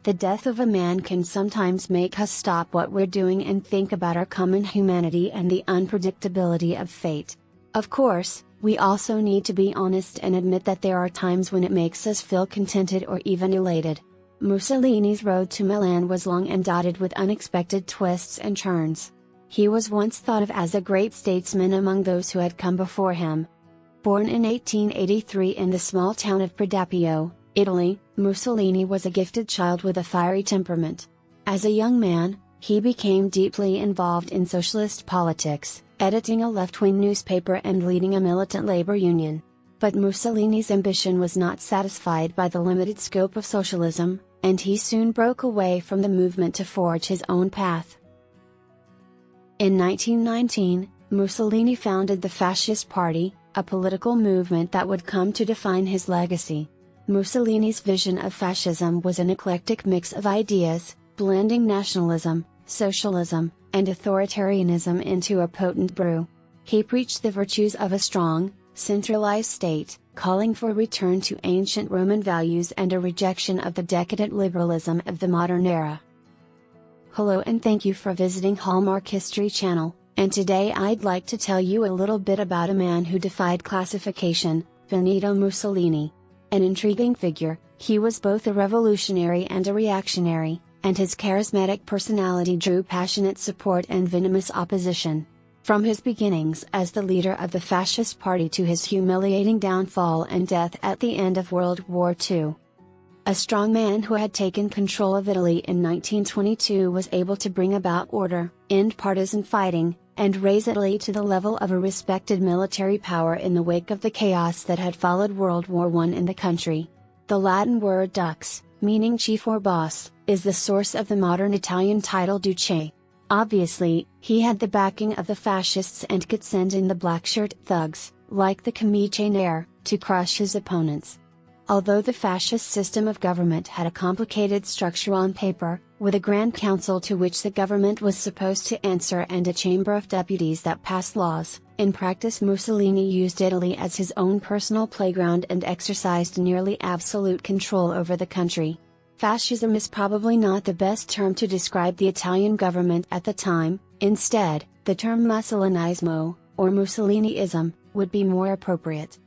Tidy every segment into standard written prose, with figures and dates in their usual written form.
the death of a man can sometimes make us stop what we're doing and think about our common humanity and the unpredictability of fate. Of course, we also need to be honest and admit that there are times when it makes us feel contented or even elated. Mussolini's road to Milan was long and dotted with unexpected twists and turns. He was once thought of as a great statesman among those who had come before him. Born in 1883 in the small town of Predappio, Italy, Mussolini was a gifted child with a fiery temperament. As a young man, he became deeply involved in socialist politics, editing a left-wing newspaper and leading a militant labor union. But Mussolini's ambition was not satisfied by the limited scope of socialism, and he soon broke away from the movement to forge his own path. In 1919, Mussolini founded the Fascist Party, a political movement that would come to define his legacy. Mussolini's vision of fascism was an eclectic mix of ideas, blending nationalism, socialism, and authoritarianism into a potent brew. He preached the virtues of a strong, centralized state, calling for a return to ancient Roman values and a rejection of the decadent liberalism of the modern era. Hello and thank you for visiting Hallmark History channel, and today I'd like to tell you a little bit about a man who defied classification, Benito Mussolini. An intriguing figure, he was both a revolutionary and a reactionary, and his charismatic personality drew passionate support and venomous opposition. From his beginnings as the leader of the Fascist Party to his humiliating downfall and death at the end of World War II. A strong man who had taken control of Italy in 1922 was able to bring about order, end partisan fighting, and raise Italy to the level of a respected military power in the wake of the chaos that had followed World War I in the country. The Latin word dux, meaning chief or boss, is the source of the modern Italian title duce. Obviously, he had the backing of the fascists and could send in the black-shirt thugs, like the Camicie Nere, to crush his opponents. Although the fascist system of government had a complicated structure on paper, with a Grand Council to which the government was supposed to answer and a Chamber of Deputies that passed laws, in practice Mussolini used Italy as his own personal playground and exercised nearly absolute control over the country. Fascism is probably not the best term to describe the Italian government at the time. Instead, the term Mussolinismo, or Mussolinism, would be more appropriate.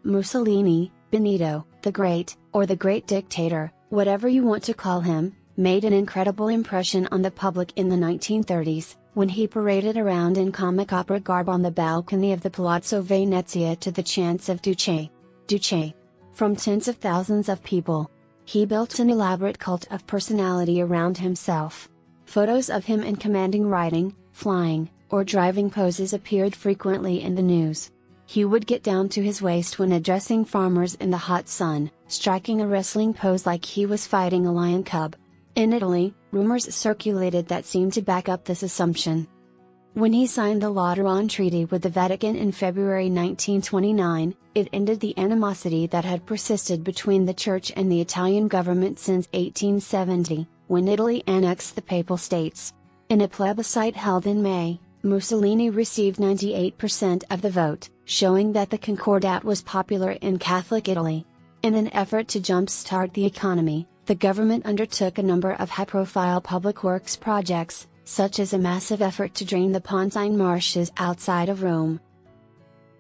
Mussolini, Benito, the Great, or the Great Dictator, whatever you want to call him, made an incredible impression on the public in the 1930s, when he paraded around in comic opera garb on the balcony of the Palazzo Venezia to the chants of Duce, Duce, from tens of thousands of people. He built an elaborate cult of personality around himself. Photos of him in commanding riding, flying, or driving poses appeared frequently in the news. He would get down to his waist when addressing farmers in the hot sun, striking a wrestling pose like he was fighting a lion cub. In Italy, rumors circulated that seemed to back up this assumption. When he signed the Lateran Treaty with the Vatican in February 1929, it ended the animosity that had persisted between the Church and the Italian government since 1870, when Italy annexed the Papal States. In a plebiscite held in May, Mussolini received 98% of the vote, showing that the Concordat was popular in Catholic Italy. In an effort to jump-start the economy, the government undertook a number of high-profile public works projects, such as a massive effort to drain the Pontine marshes outside of Rome.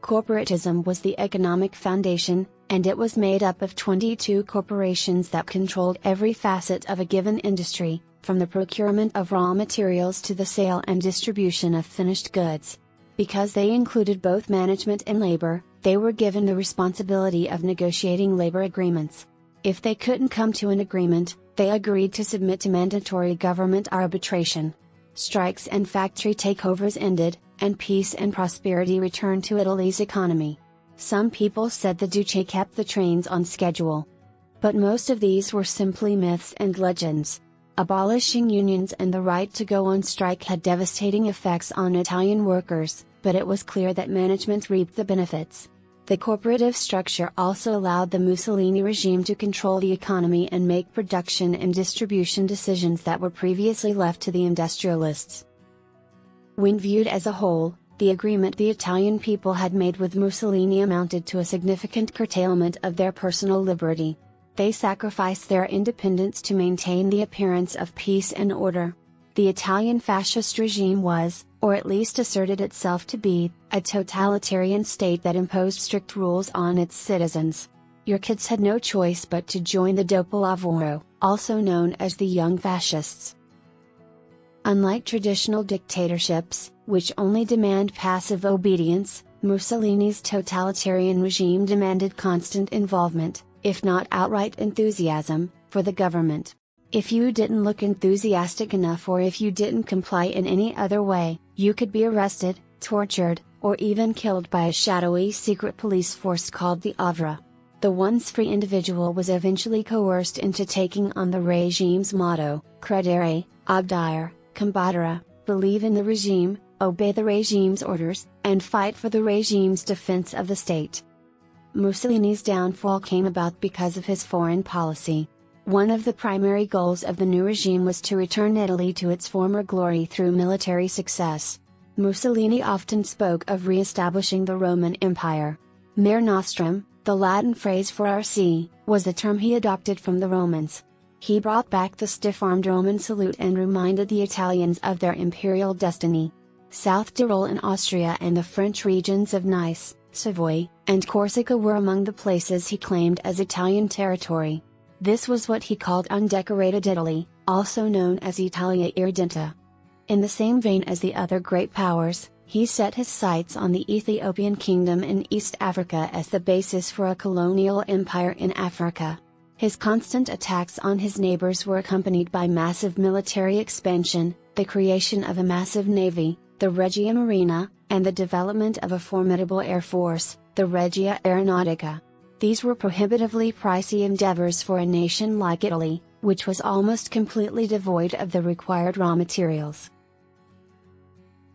Corporatism was the economic foundation, and it was made up of 22 corporations that controlled every facet of a given industry, from the procurement of raw materials to the sale and distribution of finished goods. Because they included both management and labor, they were given the responsibility of negotiating labor agreements. If they couldn't come to an agreement, they agreed to submit to mandatory government arbitration. Strikes and factory takeovers ended, and peace and prosperity returned to Italy's economy. Some people said the Duce kept the trains on schedule. But most of these were simply myths and legends. Abolishing unions and the right to go on strike had devastating effects on Italian workers, but it was clear that management reaped the benefits. The corporative structure also allowed the Mussolini regime to control the economy and make production and distribution decisions that were previously left to the industrialists. When viewed as a whole, the agreement the Italian people had made with Mussolini amounted to a significant curtailment of their personal liberty. They sacrificed their independence to maintain the appearance of peace and order. The Italian fascist regime was, or at least asserted itself to be, a totalitarian state that imposed strict rules on its citizens. Your kids had no choice but to join the dopo lavoro, also known as the Young Fascists. Unlike traditional dictatorships, which only demand passive obedience, Mussolini's totalitarian regime demanded constant involvement, if not outright enthusiasm, for the government. If you didn't look enthusiastic enough or if you didn't comply in any other way, you could be arrested, tortured, or even killed by a shadowy secret police force called the Avra. The once free individual was eventually coerced into taking on the regime's motto, credere, obdire, combattere, believe in the regime, obey the regime's orders, and fight for the regime's defense of the state. Mussolini's downfall came about because of his foreign policy. One of the primary goals of the new regime was to return Italy to its former glory through military success. Mussolini often spoke of re-establishing the Roman Empire. Mare Nostrum, the Latin phrase for our sea, was a term he adopted from the Romans. He brought back the stiff-armed Roman salute and reminded the Italians of their imperial destiny. South Tyrol in Austria and the French regions of Nice, Savoy, and Corsica were among the places he claimed as Italian territory. This was what he called undecorated Italy, also known as Italia Irredenta. In the same vein as the other great powers, he set his sights on the Ethiopian kingdom in East Africa as the basis for a colonial empire in Africa. His constant attacks on his neighbors were accompanied by massive military expansion, the creation of a massive navy, the Regia Marina, and the development of a formidable air force, the Regia Aeronautica. These were prohibitively pricey endeavors for a nation like Italy, which was almost completely devoid of the required raw materials.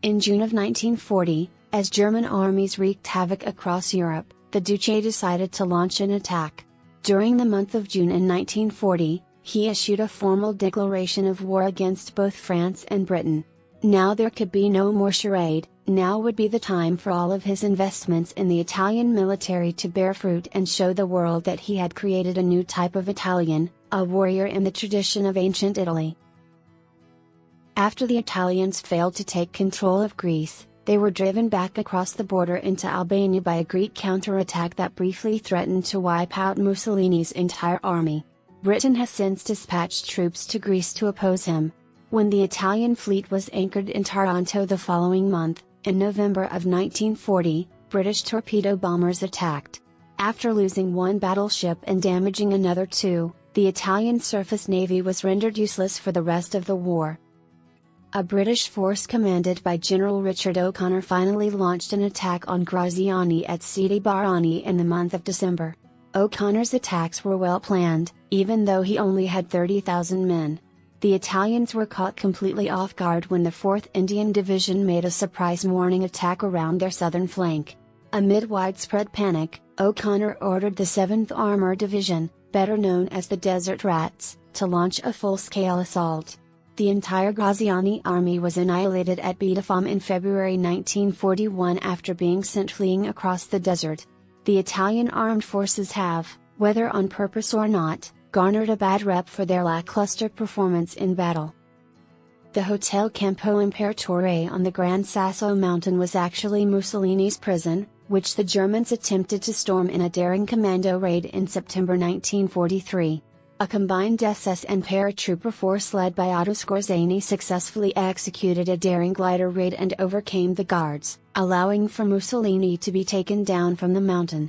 In June of 1940, as German armies wreaked havoc across Europe, the Duce decided to launch an attack. During the month of June in 1940, he issued a formal declaration of war against both France and Britain. Now there could be no more charade. Now would be the time for all of his investments in the Italian military to bear fruit and show the world that he had created a new type of Italian, a warrior in the tradition of ancient Italy. After the Italians failed to take control of Greece, they were driven back across the border into Albania by a Greek counterattack that briefly threatened to wipe out Mussolini's entire army. Britain has since dispatched troops to Greece to oppose him. When the Italian fleet was anchored in Taranto the following month, in November of 1940, British torpedo bombers attacked. After losing one battleship and damaging another two, the Italian surface navy was rendered useless for the rest of the war. A British force commanded by General Richard O'Connor finally launched an attack on Graziani at Sidi Barrani in the month of December. O'Connor's attacks were well planned, even though he only had 30,000 men. The Italians were caught completely off guard when the 4th Indian Division made a surprise morning attack around their southern flank. Amid widespread panic, O'Connor ordered the 7th Armored Division, better known as the Desert Rats, to launch a full-scale assault. The entire Graziani army was annihilated at Bidefam in February 1941 after being sent fleeing across the desert. The Italian armed forces have, whether on purpose or not, garnered a bad rep for their lackluster performance in battle. The Hotel Campo Imperatore on the Gran Sasso mountain was actually Mussolini's prison, which the Germans attempted to storm in a daring commando raid in September 1943. A combined SS and paratrooper force led by Otto Skorzeny successfully executed a daring glider raid and overcame the guards, allowing for Mussolini to be taken down from the mountain.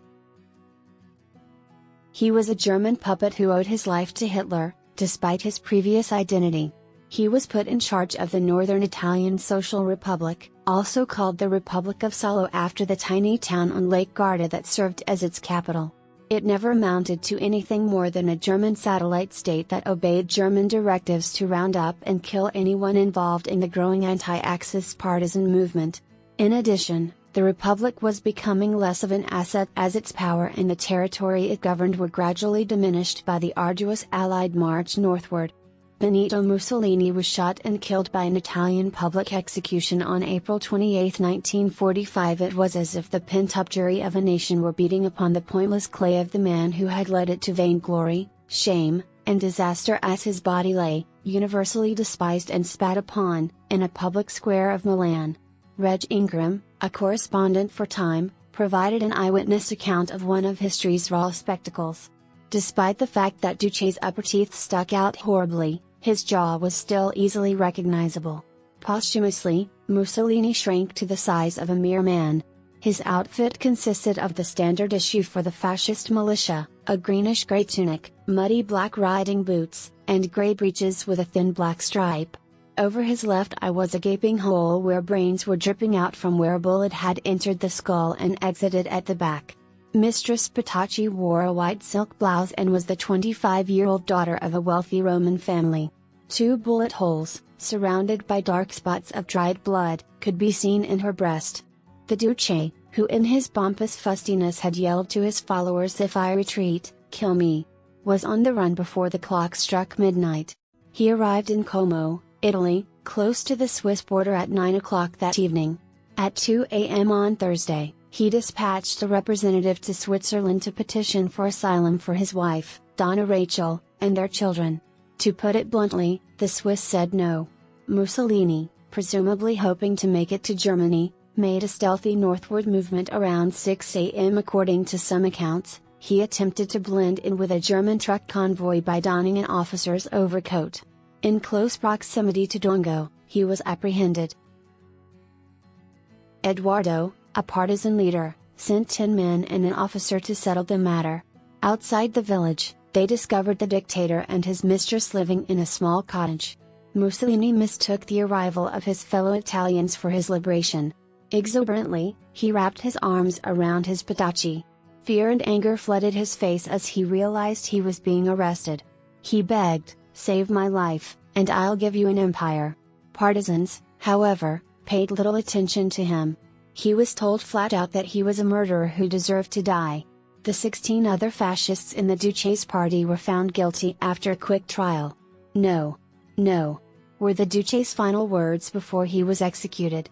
He was a German puppet who owed his life to Hitler, despite his previous identity. He was put in charge of the Northern Italian Social Republic, also called the Republic of Salo after the tiny town on Lake Garda that served as its capital. It never amounted to anything more than a German satellite state that obeyed German directives to round up and kill anyone involved in the growing anti-Axis partisan movement. In addition, the Republic was becoming less of an asset as its power and the territory it governed were gradually diminished by the arduous Allied march northward. Benito Mussolini was shot and killed by an Italian public execution on April 28, 1945. It was as if the pent-up jury of a nation were beating upon the pointless clay of the man who had led it to vainglory, shame, and disaster as his body lay, universally despised and spat upon, in a public square of Milan. Reg Ingram, a correspondent for Time, provided an eyewitness account of one of history's raw spectacles. Despite the fact that Duce's upper teeth stuck out horribly, his jaw was still easily recognizable. Posthumously, Mussolini shrank to the size of a mere man. His outfit consisted of the standard issue for the fascist militia, a greenish-gray tunic, muddy black riding boots, and gray breeches with a thin black stripe. Over his left eye was a gaping hole where brains were dripping out from where a bullet had entered the skull and exited at the back. Mistress Petacci wore a white silk blouse and was the 25-year-old daughter of a wealthy Roman family. 2 bullet holes, surrounded by dark spots of dried blood, could be seen in her breast. The Duce, who in his pompous fustiness had yelled to his followers, "If I retreat, kill me," was on the run before the clock struck midnight. He arrived in Como, Italy, close to the Swiss border at 9 o'clock that evening. At 2 a.m. on Thursday, he dispatched a representative to Switzerland to petition for asylum for his wife, Donna Rachel, and their children. To put it bluntly, the Swiss said no. Mussolini, presumably hoping to make it to Germany, made a stealthy northward movement around 6 a.m. According to some accounts, he attempted to blend in with a German truck convoy by donning an officer's overcoat. In close proximity to Dongo, he was apprehended. Eduardo, a partisan leader, sent 10 men and an officer to settle the matter. Outside the village, they discovered the dictator and his mistress living in a small cottage. Mussolini mistook the arrival of his fellow Italians for his liberation. Exuberantly, he wrapped his arms around his Petacci. Fear and anger flooded his face as he realized he was being arrested. He begged, "Save my life, and I'll give you an empire." Partisans, however, paid little attention to him. He was told flat out that he was a murderer who deserved to die. The 16 other fascists in the Duce's party were found guilty after a quick trial. "No. No," were the Duce's final words before he was executed.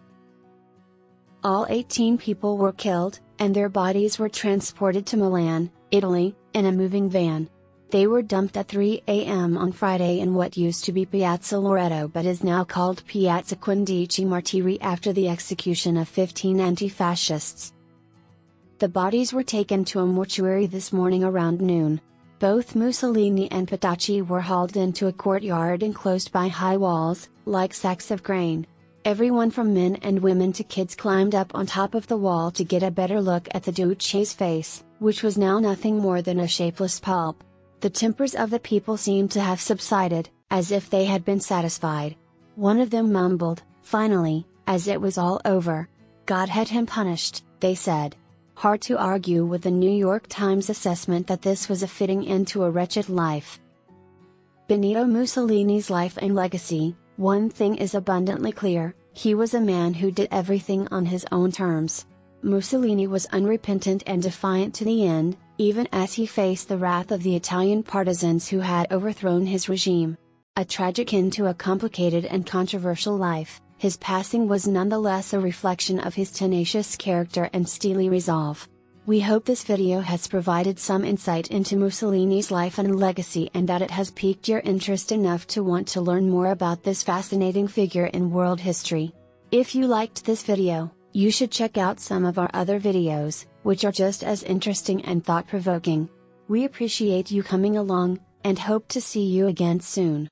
All 18 people were killed, and their bodies were transported to Milan, Italy, in a moving van. They were dumped at 3 a.m. on Friday in what used to be Piazza Loreto but is now called Piazza Quindici Martiri after the execution of 15 anti-fascists. The bodies were taken to a mortuary this morning around noon. Both Mussolini and Petacci were hauled into a courtyard enclosed by high walls, like sacks of grain. Everyone from men and women to kids climbed up on top of the wall to get a better look at the Duce's face, which was now nothing more than a shapeless pulp. The tempers of the people seemed to have subsided, as if they had been satisfied. One of them mumbled, finally, as it was all over. "God had him punished," they said. Hard to argue with the New York Times assessment that this was a fitting end to a wretched life. Benito Mussolini's life and legacy. One thing is abundantly clear: he was a man who did everything on his own terms. Mussolini was unrepentant and defiant to the end, even as he faced the wrath of the Italian partisans who had overthrown his regime. A tragic end to a complicated and controversial life, his passing was nonetheless a reflection of his tenacious character and steely resolve. We hope this video has provided some insight into Mussolini's life and legacy and that it has piqued your interest enough to want to learn more about this fascinating figure in world history. If you liked this video, you should check out some of our other videos, which are just as interesting and thought-provoking. We appreciate you coming along, and hope to see you again soon.